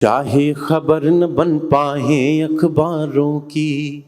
चाहे खबर न बन पाए अखबारों की,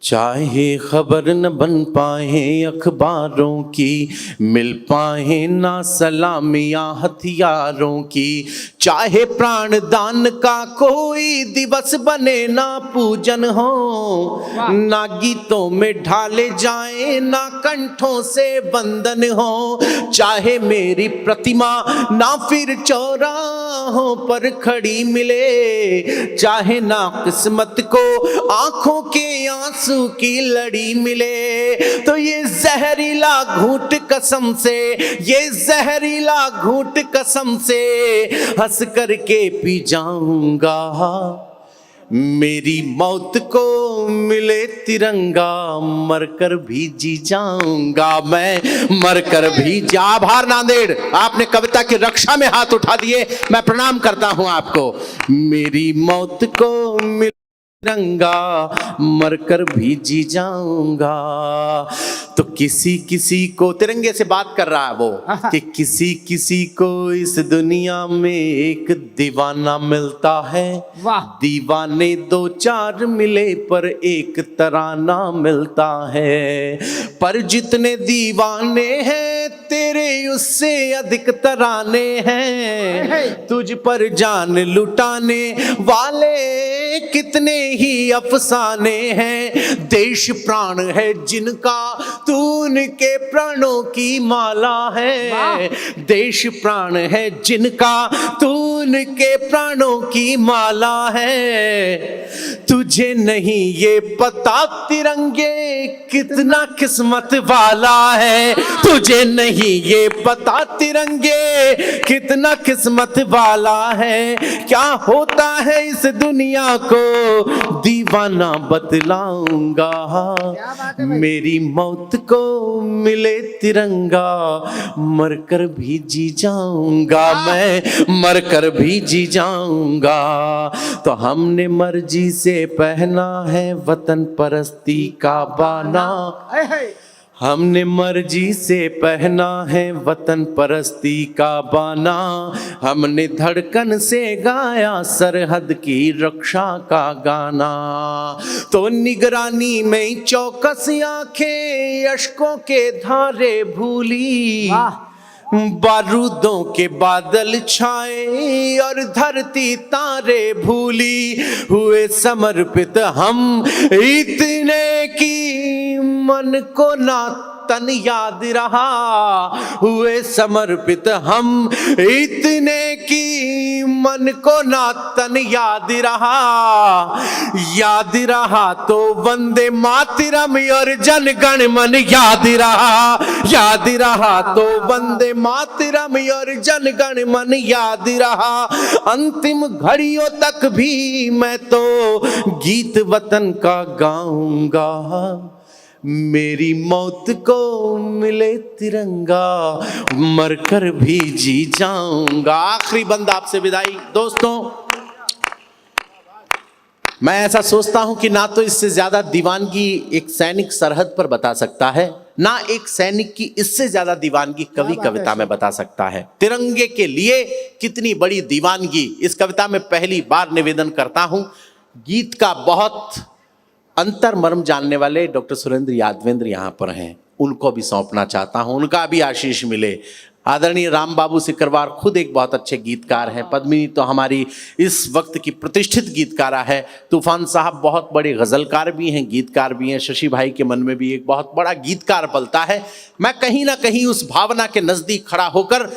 चाहे खबर न बन पाए अखबारों की, मिल पाए ना सलामियां हथियारों की, चाहे प्राण दान का कोई दिवस बने ना पूजन हो, ना गीतों में ढाले जाए ना कंठों से वंदन हो, चाहे मेरी प्रतिमा ना फिर चौराहों पर खड़ी मिले, चाहे ना किस्मत को आंखों के आंसू की लड़ी मिले, तो ये जहरीला घूंट कसम से, ये जहरीला घूंट कसम से हंस करके पी जाऊंगा। मेरी मौत को मिले तिरंगा, मरकर भी जी जाऊंगा मैं, मरकर भी जा। आभार नांदेड़, आपने कविता की रक्षा में हाथ उठा दिए, मैं प्रणाम करता हूं आपको। मेरी मौत को मिले तिरंगा, मरकर भी जी जाऊंगा। तो किसी किसी को, तिरंगे से बात कर रहा है वो, कि किसी किसी को इस दुनिया में एक दीवाना मिलता है। दीवाने दो चार मिले पर एक तराना मिलता है, पर जितने दीवाने हैं तेरे उससे अधिक तराने हैं। तुझ पर जान लुटाने वाले कितने ही अफसाने हैं। देश प्राण है जिनका तू उनके प्राणों की माला है। देश प्राण है जिनका तू उनके प्राणों की माला है। तुझे नहीं ये पता तिरंगे कितना किस्मत वाला है। तुझे नहीं ये पता तिरंगे कितना किस्मत वाला है। क्या होता है इस दुनिया को दीवाना बतलाऊंगा। मेरी मौत को मिले तिरंगा, मरकर भी जी जाऊंगा मैं, मरकर भी जी जाऊंगा। तो हमने मर्जी से पहना है वतन परस्ती का बाना, हमने मर्जी से पहना है वतन परस्ती का बाना। हमने धड़कन से गाया सरहद की रक्षा का गाना। तो निगरानी में चौकस आंखें अश्कों के धारे भूली, बारूदों के बादल छाए और धरती तारे भूली। हुए समर्पित हम इतने की मन को ना तन याद रहा। हुए समर्पित हम इतने की मन को ना तन याद रहा। याद रहा तो वंदे मातरम और जन गण मन याद रहा। याद रहा तो वंदे मातरम और जन गण मन याद रहा। अंतिम घड़ियों तक भी मैं तो गीत वतन का गाऊंगा। मेरी मौत को मिले तिरंगा, मरकर भी जी जाऊंगा। आखिरी बंद आपसे विदाई। दोस्तों, मैं ऐसा सोचता हूं कि ना तो इससे ज्यादा दीवानगी एक सैनिक सरहद पर बता सकता है, ना एक सैनिक की इससे ज्यादा दीवानगी कवि कविता में बता सकता है। तिरंगे के लिए कितनी बड़ी दीवानगी इस कविता में पहली बार निवेदन करता हूं। गीत का बहुत अंतर मर्म जानने वाले डॉक्टर सुरेंद्र यादवेंद्र यहाँ पर हैं, उनको भी सौंपना चाहता हूँ, उनका भी आशीष मिले। आदरणीय राम बाबू सिकरवार खुद एक बहुत अच्छे गीतकार हैं। पद्मिनी तो हमारी इस वक्त की प्रतिष्ठित गीतकारा है। तूफान साहब बहुत बड़े गजलकार भी हैं, गीतकार भी हैं। शशि भाई के मन में भी एक बहुत बड़ा गीतकार पलता है। मैं कहीं ना कहीं उस भावना के नजदीक खड़ा होकर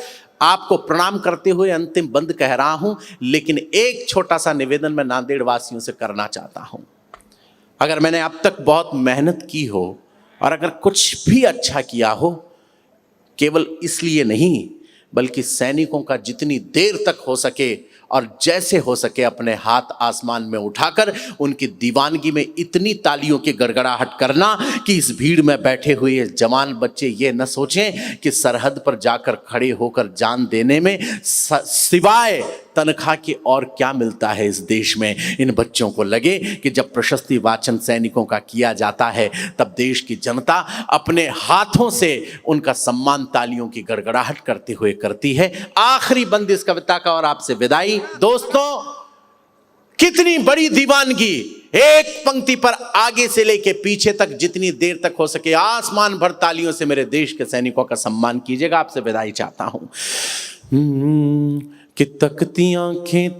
आपको प्रणाम करते हुए अंतिम बंद कह रहा हूं। लेकिन एक छोटा सा निवेदन मैं नांदेड़ वासियों से करना चाहता हूं। अगर मैंने अब तक बहुत मेहनत की हो और अगर कुछ भी अच्छा किया हो, केवल इसलिए नहीं बल्कि सैनिकों का जितनी देर तक हो सके और जैसे हो सके अपने हाथ आसमान में उठाकर उनकी दीवानगी में इतनी तालियों की गड़गड़ाहट करना कि इस भीड़ में बैठे हुए जवान बच्चे ये न सोचें कि सरहद पर जाकर खड़े होकर जान देने में सिवाय तनख्वाह के और क्या मिलता है इस देश में। इन बच्चों को लगे कि जब प्रशस्ति वाचन सैनिकों का किया जाता है तब देश की जनता अपने हाथों से उनका सम्मान तालियों की गड़गड़ाहट करते हुए करती है। आखिरी बंद इस कविता का और आपसे विदाई। दोस्तों, कितनी बड़ी दीवानगी, एक पंक्ति पर आगे से लेके पीछे तक जितनी देर तक हो सके आसमान भर तालियों से मेरे देश के सैनिकों का सम्मान कीजिएगा। आपसे विदाई चाहता हूं कि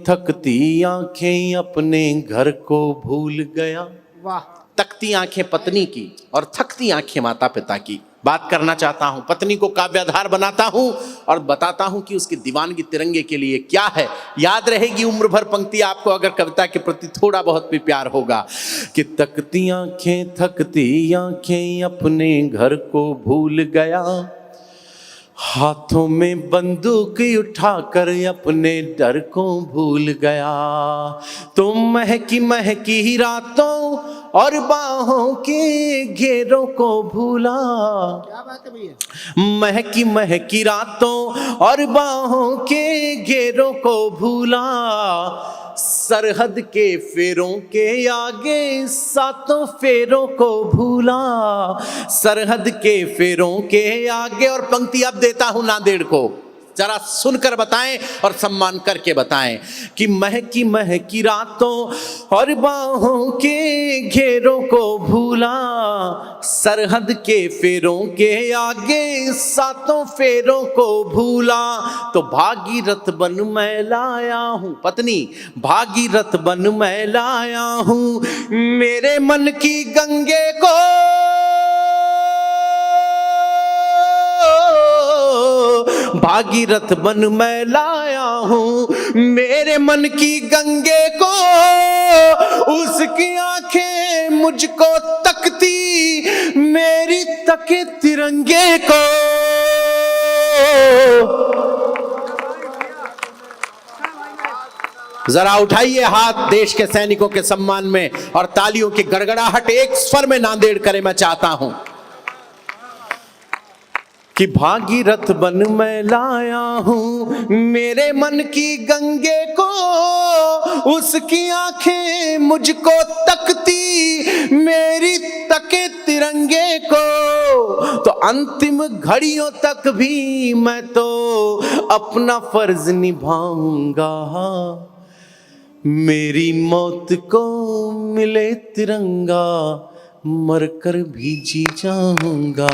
थकती आंखें अपने घर को भूल गया। वाह। तकती आंखें पत्नी की और थकती आंखें माता पिता की। बात करना चाहता हूं, पत्नी को काव्याधार बनाता हूं और बताता हूं कि उसकी दीवानगी तिरंगे के लिए क्या है। याद रहेगी उम्र भर पंक्ति आपको, अगर कविता के प्रति थोड़ा बहुत भी प्यार होगा। कि थकती आंखें अपने घर को भूल गया, हाथों में बंदूक उठाकर अपने डर को भूल गया। तुम महकी रातों और बाहों के घेरों को भूला। क्या बात है भैया। महकी रातों और बाहों के घेरों को भूला, सरहद के फेरों के आगे सातों फेरों को भूला। सरहद के फेरों के आगे, और पंक्ति अब देता हूं नांदेड़ को, जरा सुनकर बताएं और सम्मान करके बताएं कि महकी रातों और बाहों के घेरों को भूला, सरहद के फेरों के आगे सातों फेरों को भूला। तो भागीरथ बन मैं लाया हूं, पत्नी भागीरथ बन मैं लाया हूं मेरे मन की गंगे को, भागीरथ बन मैं लाया हूं मेरे मन की गंगे को। उसकी आंखें मुझको तकती, मेरी तके तिरंगे को। जरा उठाइए हाथ देश के सैनिकों के सम्मान में और तालियों की गड़गड़ाहट एक स्वर में नांदेड़ करे मैं चाहता हूं कि भागीरथ बन मैं लाया हूं मेरे मन की गंगे को। उसकी आंखें मुझको तकती, मेरी तके तिरंगे को। तो अंतिम घड़ियों तक भी मैं तो अपना फर्ज निभाऊंगा, मेरी मौत को मिले तिरंगा, मरकर भी जी जाऊंगा।